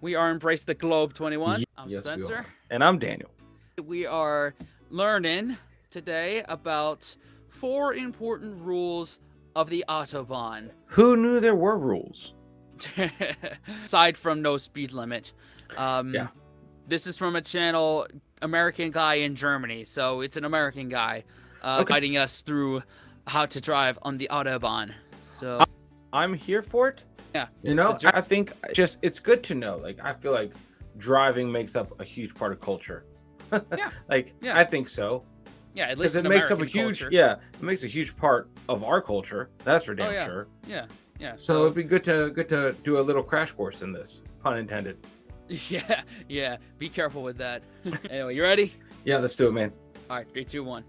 We are Embrace the Globe 21. I'm Yes, we Spencer. are. And I'm Daniel. We are learning today about 4 important rules of the Autobahn. Who knew there were rules? Aside from no speed limit. Yeah. This is from a channel, American Guy in Germany. So it's an American guy Okay. guiding us through how to drive on the Autobahn. So, I'm here for it. yeah. I think just it's good to know. Like, I feel like driving makes up a huge part of culture. Yeah. I think so. Yeah, at Because least it in makes up American a huge, culture. it makes a huge part of our culture. That's for damn yeah. sure. Yeah. So it'd be good to do a little crash course in this, pun intended. Yeah. Be careful with that. Anyway, you ready? Yeah, let's do it, man. All right, 3, 2, 1.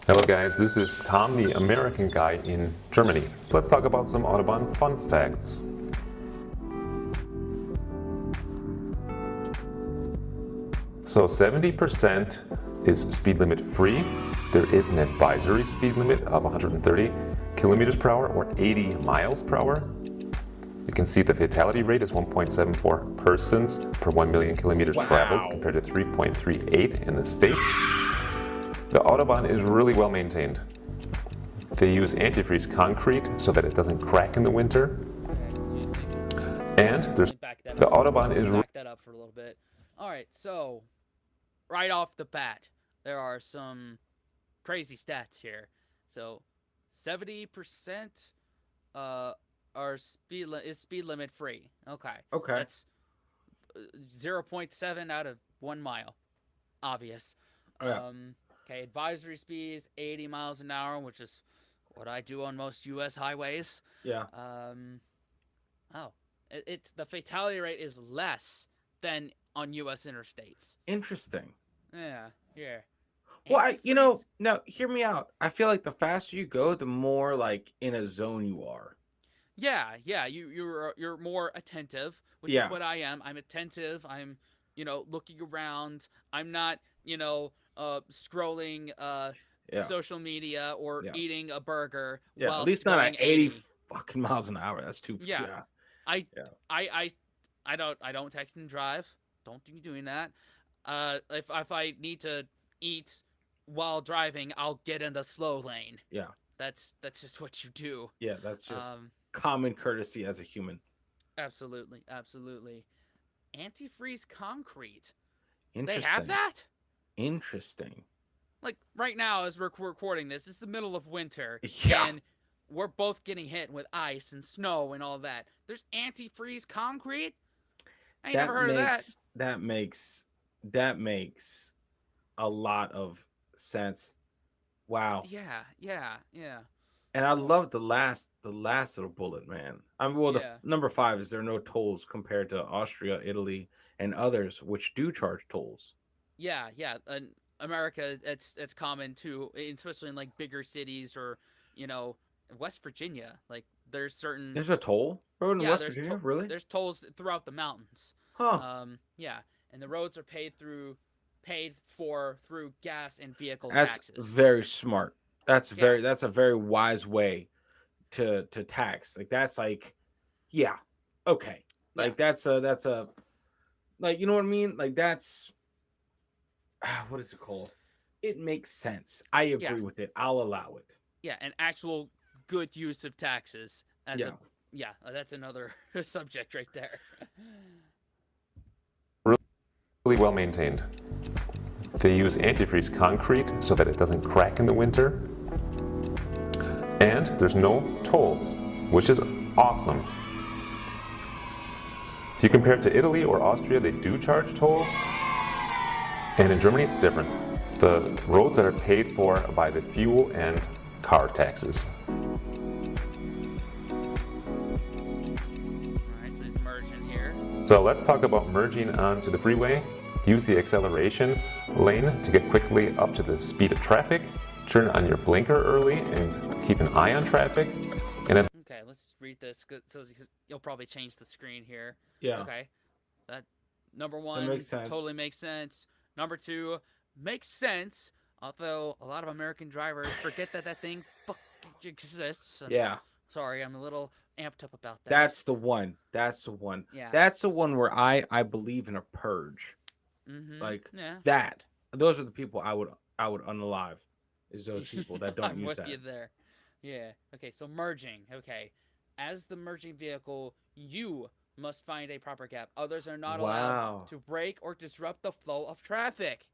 Hello guys, this is Tom, the American guy in Germany. Let's talk about some Autobahn fun facts. So 70% is speed limit free. There is an advisory speed limit of 130 kilometers per hour or 80 miles per hour. You can see the fatality rate is 1.74 persons per 1 million kilometers traveled compared to 3.38 in the States. The Autobahn is really well maintained. They use antifreeze concrete so that it doesn't crack in the winter. And the Autobahn is back that up for a little bit. All right, so right off the bat, there are some crazy stats here. So 70% is speed limit free. Okay. That's 0.7 out of 1 mile. Obvious. Okay, advisory speed is 80 miles an hour, which is what I do on most U.S. highways. Yeah. It's the fatality rate is less than on U.S. interstates. Interesting. Yeah. Well, now hear me out. I feel like the faster you go, the more like in a zone you are. Yeah. You're more attentive, which is what I am. I'm attentive. I'm, looking around. I'm not, scrolling social media or eating a burger. Yeah, while at least not at 80 80 fucking miles an hour. That's too. Yeah. I don't text and drive. Don't be doing that. If I need to eat while driving, I'll get in the slow lane. Yeah. That's just what you do. Yeah, that's just common courtesy as a human. Absolutely. Antifreeze concrete. Interesting. They have that? Interesting. Like right now, as we're recording this, it's the middle of winter. Yeah. And we're both getting hit with ice and snow and all that. There's antifreeze concrete? I ain't never heard of that. That makes a lot of sense. Wow. Yeah. And I love the last little bullet, man. Number 5 is there are no tolls compared to Austria, Italy, and others which do charge tolls. Yeah. In America, it's common too, especially in like bigger cities or, West Virginia. Like there's a toll road in West Virginia, really? There's tolls throughout the mountains. Huh. And the roads are paid for through gas and vehicle taxes. That's very smart. That's a very wise way to tax. Like that's like, yeah, okay. Like that's a like, you know what I mean? Like that's what is it called? It makes sense. I agree with it. I'll allow it. Yeah, an actual good use of taxes that's another subject right there. really well maintained. They use antifreeze concrete so that it doesn't crack in the winter. And there's no tolls, which is awesome. If you compare it to Italy or Austria, they do charge tolls. And in Germany, it's different. The roads that are paid for by the fuel and car taxes. Alright, so he's merging here. So let's talk about merging onto the freeway. Use the acceleration lane to get quickly up to the speed of traffic. Turn on your blinker early and keep an eye on traffic. Okay, let's read this because you'll probably change the screen here. Yeah. Okay. That number 1 totally makes sense. Number 2 makes sense, although a lot of American drivers forget that thing fucking exists. Yeah. Sorry, I'm a little amped up about that. That's the one. That's the one. Yeah. That's the one where I believe in a purge. Like Yeah. that. Those are the people I would unalive. Is those people that don't I'm use with that. you there. Yeah. Okay, so merging. Okay. As the merging vehicle, you must find a proper gap. Others are not allowed Wow. to break or disrupt the flow of traffic.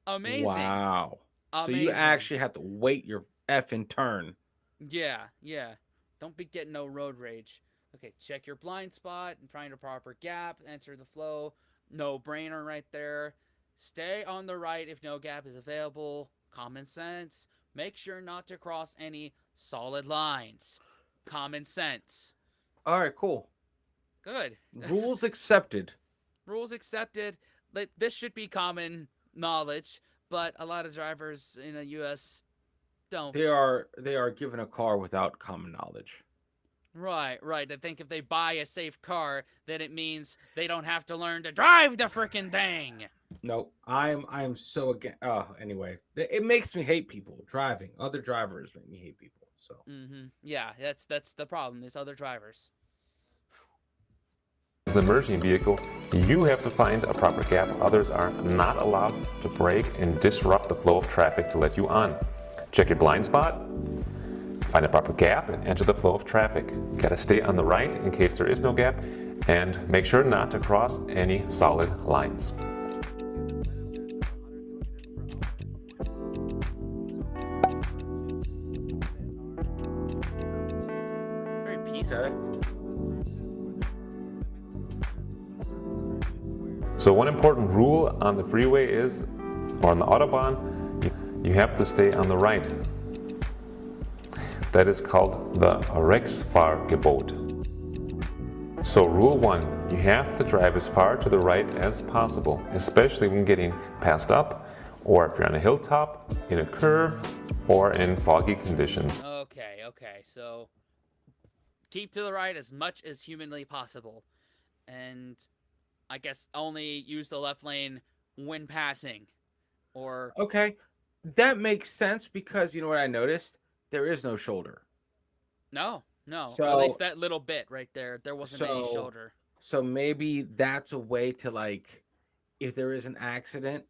Amazing. Wow. So you Amazing. actually have to wait your effing turn. Yeah, yeah. Don't be getting no road rage. Okay, check your blind spot and find a proper gap, enter the flow. No brainer right there. Stay on the right if no gap is available. Common sense. Make sure not to cross any solid lines. Common sense. All right, cool. Good. Rules accepted. Rules accepted. This should be common knowledge, but a lot of drivers in the US don't. They are given a car without common knowledge. Right, right. I think if they buy a safe car, then it means they don't have to learn to drive the freaking thing. No, I'm so again. Oh, anyway, it makes me hate people driving. Other drivers make me hate people. So Yeah, that's the problem. Is other drivers. As a merging vehicle, you have to find a proper gap. Others are not allowed to brake and disrupt the flow of traffic to let you on. Check your blind spot, find a proper gap, and enter the flow of traffic. You gotta stay on the right in case there is no gap, and make sure not to cross any solid lines. It's very peaceful. So one important rule on the freeway is, or on the Autobahn, you have to stay on the right. That is called the Rechtsfahrgebot. So rule 1, you have to drive as far to the right as possible, especially when getting passed up, or if you're on a hilltop, in a curve, or in foggy conditions. Okay. So keep to the right as much as humanly possible, and I guess only use the left lane when passing, or okay, that makes sense because you know what I noticed? There is no shoulder. no, or at So least that little bit right there. There wasn't any so shoulder. so maybe that's a way to like, if there is an accident,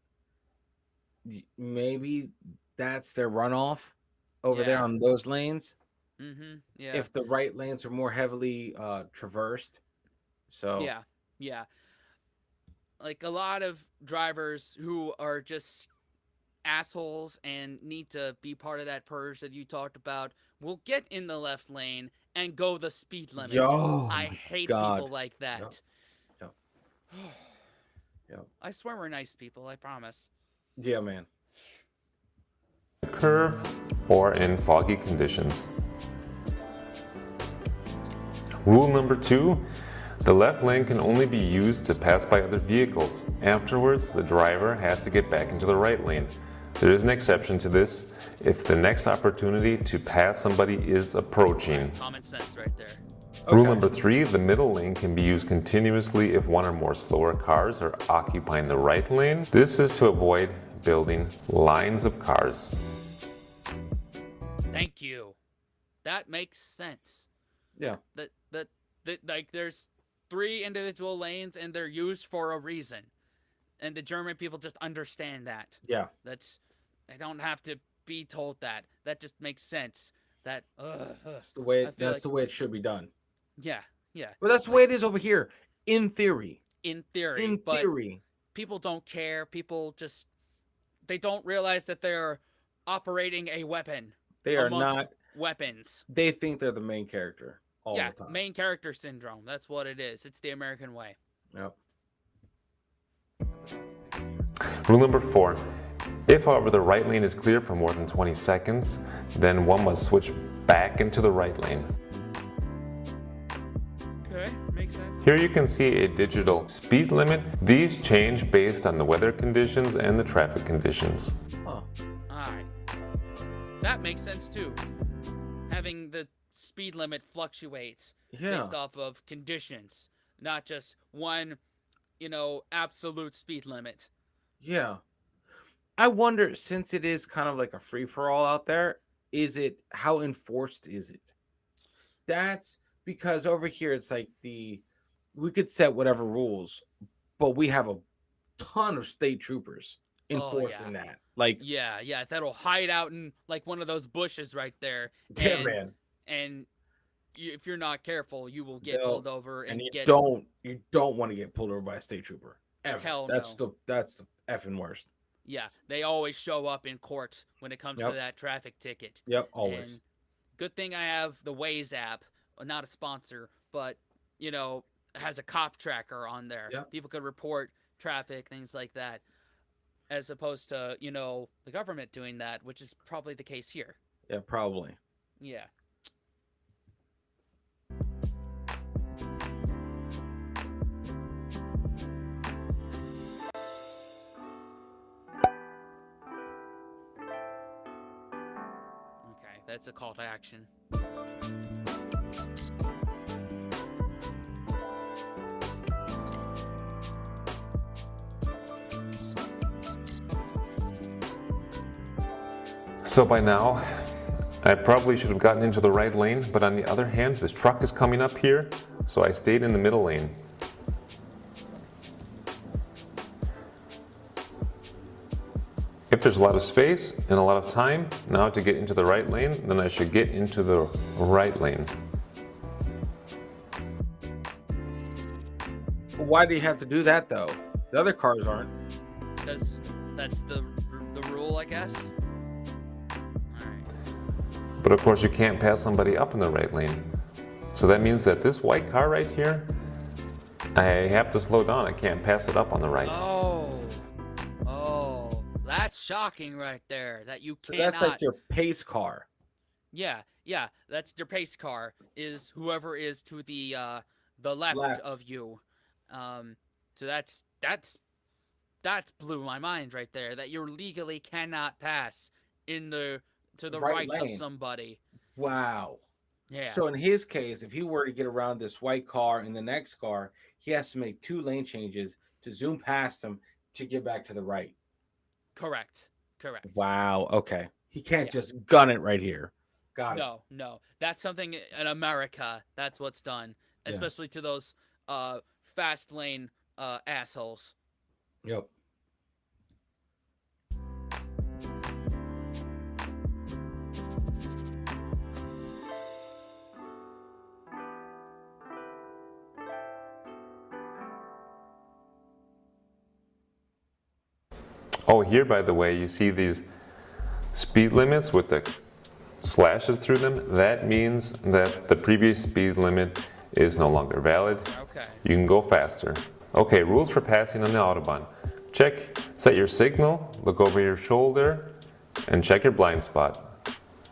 maybe that's their runoff over there Yeah. on those lanes. Yeah. If the right lanes are more heavily traversed. So Yeah. Like a lot of drivers who are just assholes and need to be part of that purge that you talked about will get in the left lane and go the speed limit. Yo, I my hate God. people like that. Yep. Yep. I swear we're nice people, I promise. Yeah, man. Curve or in foggy conditions. Rule number 2, the left lane can only be used to pass by other vehicles. Afterwards, the driver has to get back into the right lane. There is an exception to this if the next opportunity to pass somebody is approaching. Common sense right there. Rule number 3, the middle lane can be used continuously if one or more slower cars are occupying the right lane. This is to avoid building lines of cars. Thank you. That makes sense. Yeah. That like there's 3 individual lanes and they're used for a reason. And the German people just understand that. Yeah. They don't have to be told that. That just makes sense. That's the way the way it should be done. Yeah. But that's the way it is over here, in theory. In theory. In but theory. People don't care. People just they don't realize that they're operating a weapon. They are amongst not weapons. They think they're the main character all the time. Main character syndrome. That's what it is. It's the American way. Yep. Rule number 4. If, however, the right lane is clear for more than 20 seconds, then one must switch back into the right lane. Okay, makes sense. Here you can see a digital speed limit. These change based on the weather conditions and the traffic conditions. Huh. Alright. That makes sense too. Having the speed limit fluctuate based off of conditions, not just one, absolute speed limit. Yeah. I wonder, since it is kind of like a free for all out there, how enforced is it? That's because over here it's like we could set whatever rules, but we have a ton of state troopers Oh yeah. enforcing that. Like, Yeah, yeah, that'll hide out in like one of those bushes right there, yeah, and man, and if you're not careful, you will get they'll pulled over and and you get don't want to get pulled over by a state trooper ever. hell That's no. the effing worst. Yeah, they always show up in court when it comes to Yep, that traffic ticket. yep, always. And good thing I have the Waze app, not a sponsor, but you know, has a cop tracker on there. Yep, People could report traffic, things like that, as opposed to, the government doing that, which is probably the case here. yeah, probably. Yeah. Okay, that's a call to action. So by now, I probably should have gotten into the right lane, but on the other hand, this truck is coming up here, so I stayed in the middle lane. If there's a lot of space and a lot of time now to get into the right lane, then I should get into the right lane. Why do you have to do that though? The other cars aren't. Because that's the rule, I guess. All right. But of course you can't pass somebody up in the right lane. So that means that this white car right here, I have to slow down. I can't pass it up on the right. Oh, that's shocking right there. That you So cannot. that's like your pace car. Yeah, that's your pace car. Is whoever is to the left Left. of you. So that's blew my mind right there. That you legally cannot pass to the Right right of lane. somebody. Wow. Yeah. So in his case, if he were to get around this white car in the next car, he has to make 2 lane changes to zoom past him to get back to the right. Correct. Wow. Okay. He can't Yeah. just gun it right here. Got it. No. That's something in America. That's what's done, Yeah. especially to those fast lane assholes. Yep. Oh, here, by the way, you see these speed limits with the slashes through them. That means that the previous speed limit is no longer valid. Okay. You can go faster. Okay, rules for passing on the Autobahn. Check, set your signal, look over your shoulder, and check your blind spot.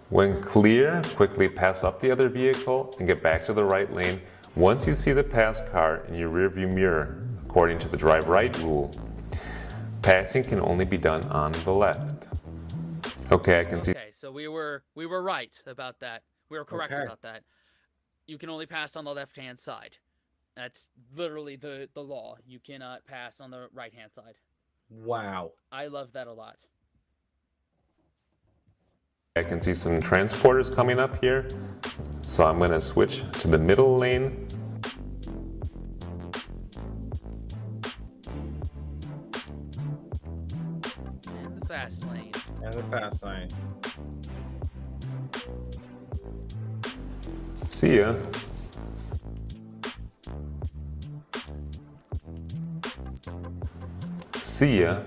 When clear, quickly pass up the other vehicle and get back to the right lane once you see the passed car in your rearview mirror, according to the drive right rule. Passing can only be done on the left. Okay, I can see. Okay, so we were right about that. We were correct Okay. about that. You can only pass on the left-hand side. That's literally the law. You cannot pass on the right-hand side. Wow. I love that a lot. I can see some transporters coming up here, so I'm going to switch to the middle lane. And the fast lane. And the fast lane. See ya. See ya.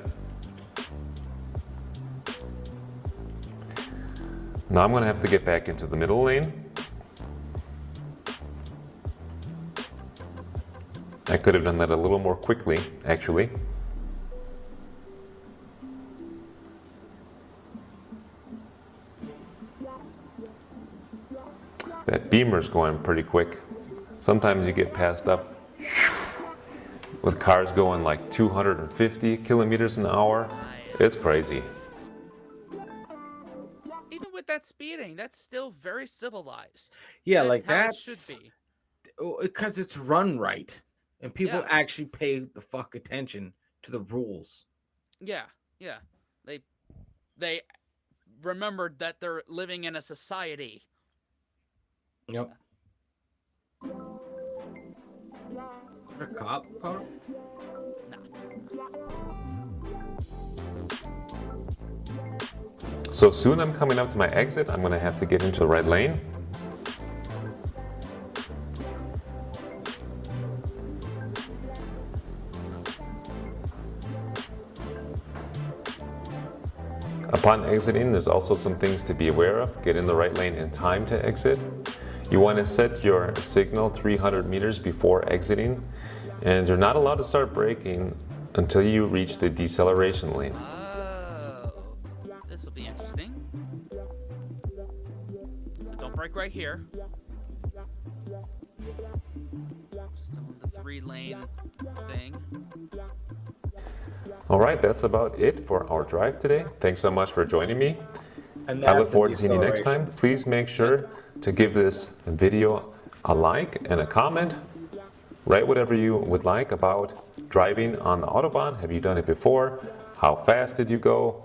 Now I'm going to have to get back into the middle lane. I could have done that a little more quickly, actually. That beamer's going pretty quick. Sometimes you get passed up with cars going like 250 kilometers an hour. It's crazy. Even with that speeding, that's still very civilized. Yeah, That's like how it that's should be. because it's run right, and people Yeah. actually pay the fuck attention to the rules. Yeah. They remembered that they're living in a society. Yep. A cop car? Nah. So soon I'm coming up to my exit. I'm gonna have to get into the right lane. Upon exiting, there's also some things to be aware of. Get in the right lane in time to exit. You want to set your signal 300 meters before exiting, and you're not allowed to start braking until you reach the deceleration lane. Oh, this will be interesting. So don't brake right here. Still in the 3-lane thing. All right, that's about it for our drive today. Thanks so much for joining me. And I look that's forward the to seeing you next time. deceleration. Please make sure to give this video a like and a comment. Write whatever you would like about driving on the Autobahn. Have you done it before? How fast did you go?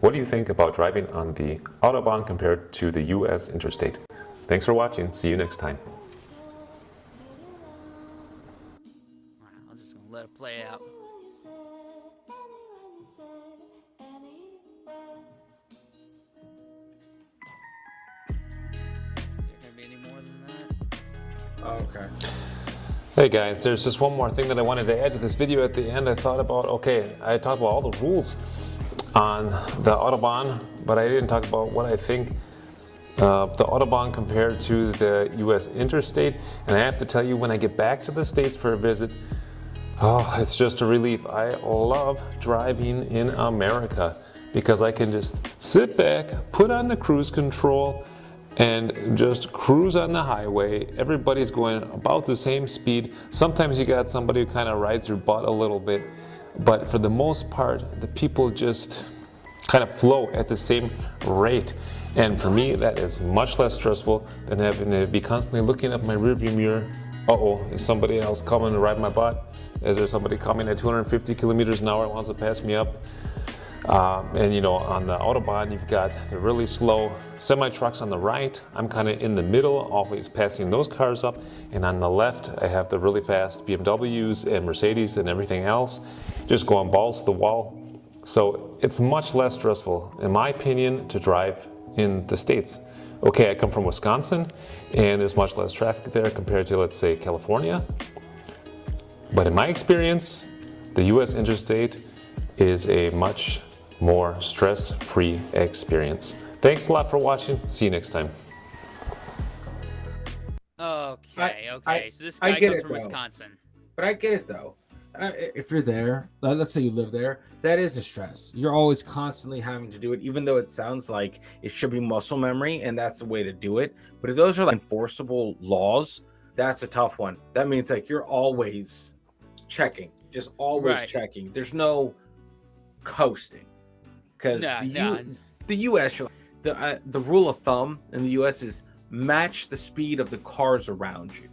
What do you think about driving on the Autobahn compared to the US interstate? Thanks for watching. See you next time. Alright, I'm just gonna let it play out. Is there gonna be any more than that? Oh, okay. Hey guys, there's just one more thing that I wanted to add to this video at the end. I thought about, okay, I talked about all the rules on the Autobahn, but I didn't talk about what I think of the Autobahn compared to the US interstate. And I have to tell you, when I get back to the States for a visit, oh, it's just a relief. I love driving in America because I can just sit back, put on the cruise control, and just cruise on the highway. Everybody's going about the same speed. Sometimes you got somebody who kind of rides your butt a little bit, but for the most part, the people just kind of flow at the same rate. And for me, that is much less stressful than having to be constantly looking up my rearview mirror. Uh-oh, is somebody else coming to ride my butt? Is there somebody coming at 250 kilometers an hour and wants to pass me up? And you know, on the Autobahn, you've got the really slow semi-trucks on the right. I'm kind of in the middle, always passing those cars up. And on the left, I have the really fast BMWs and Mercedes and everything else, just going balls to the wall. So it's much less stressful, in my opinion, to drive in the States. Okay, I come from Wisconsin, and there's much less traffic there compared to, let's say, California. But in my experience, the US interstate is a much more stress-free experience. Thanks a lot for watching. See you next time. Okay, okay. So this I guy get comes it, from though. Wisconsin. But I get it though. If you're there, let's say you live there, that is a stress. You're always constantly having to do it, even though it sounds like it should be muscle memory and that's the way to do it. But if those are like enforceable laws, that's a tough one. That means like you're always checking, just always Right. checking. There's no coasting because the US, the rule of thumb in the US is match the speed of the cars around you.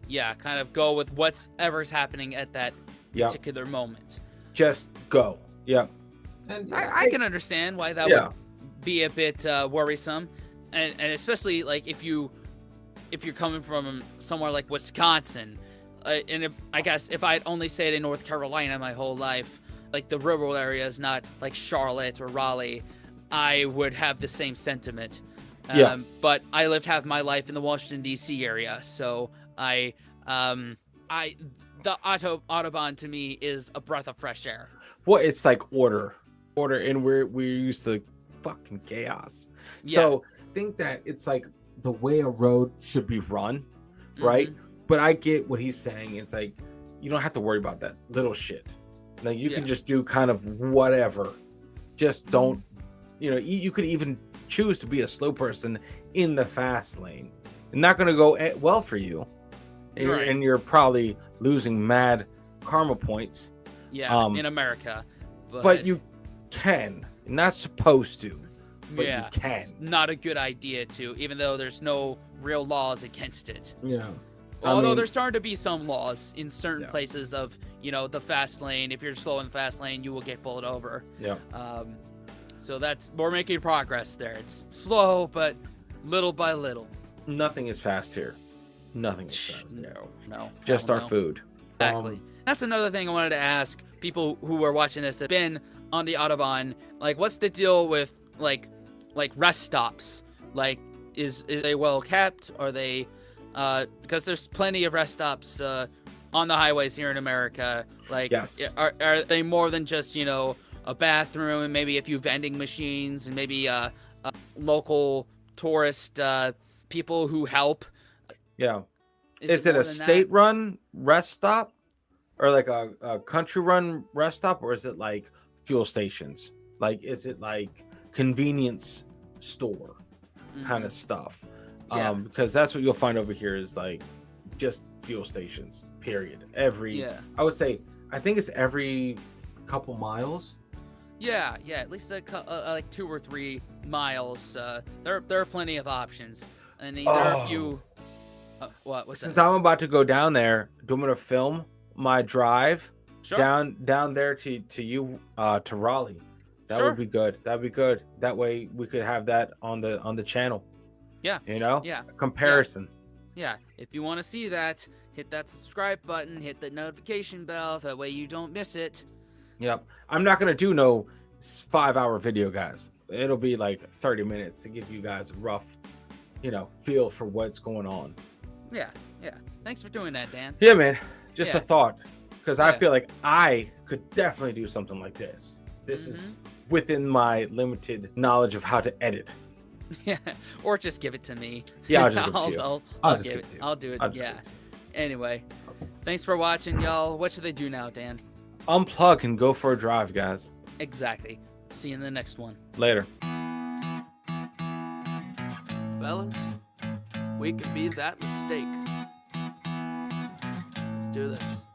Yeah, kind of go with whatever's happening at that Yep. particular moment. Just go. Yep. And I can understand why that would be a bit worrisome, and especially like if you're coming from somewhere like Wisconsin, and if I'd only stayed in North Carolina my whole life, like the rural areas, not like Charlotte or Raleigh, I would have the same sentiment. But I lived half my life in the Washington D.C. area, so the Autobahn to me is a breath of fresh air. Well, it's like order, and we're used to fucking chaos. So think that it's like the way a road should be run, right? But I get what he's saying. It's like you don't have to worry about that little shit. Like you can just do kind of whatever. Just don't, you could even choose to be a slow person in the fast lane. It's not going to go well for you. And you're probably losing mad karma points. In America. But you can. You're not supposed to. But you can. It's not a good idea to, even though there's no real laws against it. Yeah. Although there's starting to be some laws in certain places of, the fast lane. If you're slow in the fast lane, you will get pulled over. Yeah. So we're making progress there. It's slow, but little by little. Nothing is fast here. Nothing as fast. No. Just hell our no. food. Exactly. That's another thing I wanted to ask people who are watching this that have been on the Autobahn. Like, what's the deal with like rest stops? Like, is they well kept? Are they? Because there's plenty of rest stops on the highways here in America. Like, Yes. are they more than just a bathroom and maybe a few vending machines and maybe local tourist people who help? Yeah. Is it more a than that? state-run rest stop, or like a country-run rest stop, or is it like fuel stations? Like, is it like convenience store kind of stuff? Yeah. Because that's what you'll find over here is like just fuel stations. Period. I would say, I think it's every couple miles. Yeah, at least like 2 or 3 miles. There are plenty of options, and there are a few. What's Since that? I'm about to go down there, do you want me to film my drive Sure. down there to you to Raleigh? That Sure. would be good. That'd be good. That way we could have that on the channel. Yeah. A comparison. Yeah. If you want to see that, hit that subscribe button, hit the notification bell. That way you don't miss it. Yep. I'm not gonna do no 5-hour video, guys. It'll be like 30 minutes to give you guys a rough, feel for what's going on. Yeah. Thanks for doing that, Dan. Yeah, man. Just a Yeah. thought, because I Yeah. feel like I could definitely do something like this. This is within my limited knowledge of how to edit. Yeah. Or just give it to me. Yeah, I'll just give it to you. I'll just give give it. it to you. I'll do it. I'll just Yeah. give it Anyway, thanks for watching, y'all. What should they do now, Dan? Unplug and go for a drive, guys. Exactly. See you in the next one. Later. Fellas, we can be that mistake. Let's do this.